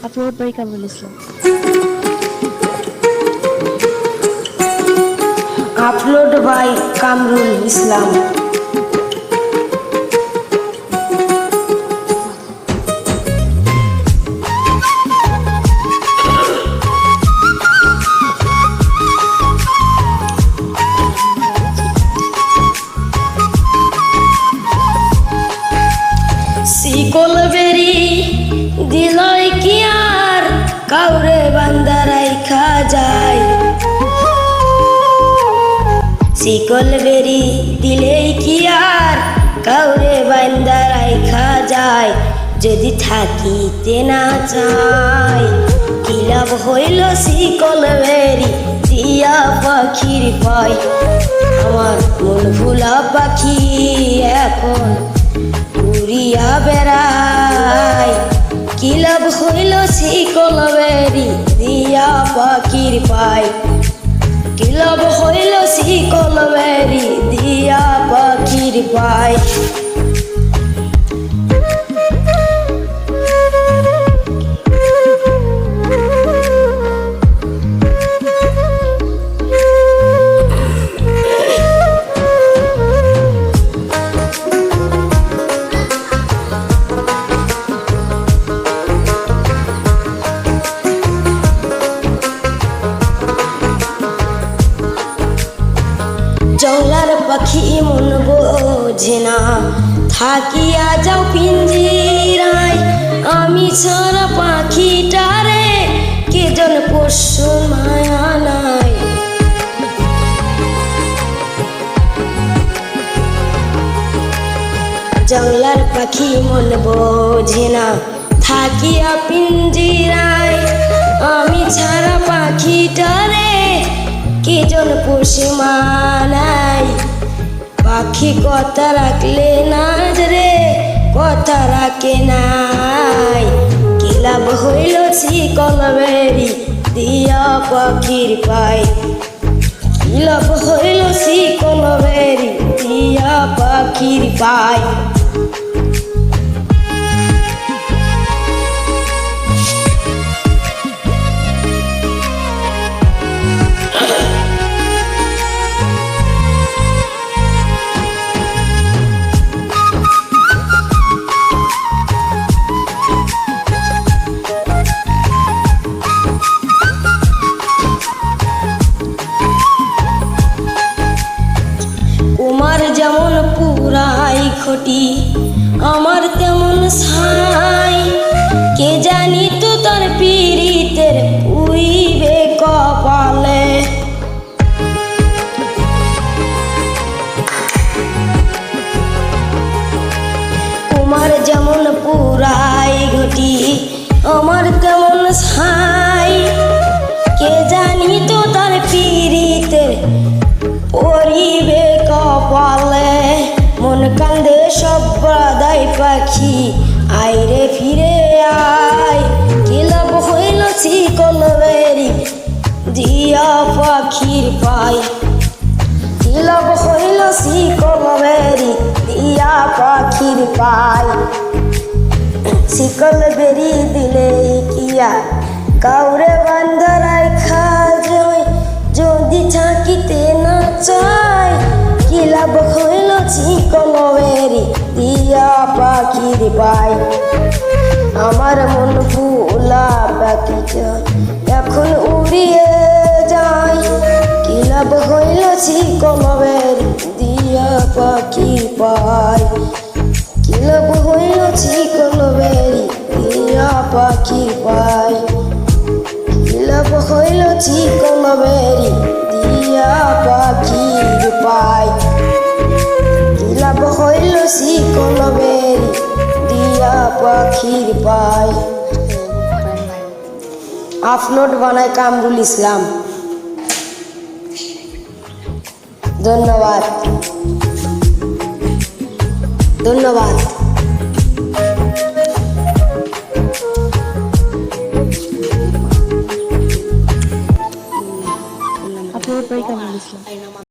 Upload by Kamrul Islam. Upload by Kamrul Islam. শিকল বেরি দিলই কি আর কাউরে বান্দা রাইখা যায়। শিকল বেরি দিলেই কি আর কাউরে বান্দা রাইখা যায়। যদি থাকিতে না চাই কি লাভ হইল শিকল বেরি দিয়া পাখির পায়। আমার মন ভুলা পাখি এখন উড়িয়া বেড়ায়। কি লাভ হইল শিকল বেরি দিয়া পাখির পায়। কি লাভ হইল শিকল বেরি দিয়া পাখির পায়। জংলার পাখি মন বোঝে না থাকিয়া যাও পিঞ্জিরায়। আমি ছাড়া পাখিটারে কে জন পশু মায়া নাই। জংলার পাখি মন বোঝে না থাকিয়া পিঞ্জিরায়। আমি ছাড়া পাখিটারে কে জন পোষে মানাই। পাখি কথা রাখলে না রে কথা রাখে নাই। কি লাভ হইল শিকল বেরি দিয়া পাখির পায়। কি লাভ হইল শিকল বেরি দিয়া পাখির পায়। তোমার যেমন পুরাই খটি আমার তেমন ছাই। কে জানি তো তার পীড়িতের পুইবে কপালে। তোমার যেমন পুরাই ঘটি আমার তেমন ছাই। কে জানি তো তার পীড়িতের পরিবে কপালে। মন কান্দে সব বাদাই পাখি আইরে ফিরে আয়। কি লাভ হইল শিকল বেরি দিয়া পাখির পায়। কি লাভ হইল শিকল বেরি দিয়া পাখির পায়। শিকল বেরি দিলে কিয়া কাউরে বান্ধা রাইখা যায়। যদি থাকিতে না চাই কি লাভ হইল শিকল বেরি দিয়া পাখির পায়। আমার মন ভুলা পাখিটা এখন উড়িয়ে যায়। কি লাভ হইল শিকল বেরি দিয়া পাখির পায়। কি লাভ হইল শিকল বেরি দিয়া পাখির পায়। কি লাভ হইল শিকল বেরি দিয়া পাখির পায়। কি লাভ হইল শিকল বেরি দিয়া পাখির পায়। আপলোড বানায় কামরুল ইসলাম। ধন্যবাদ।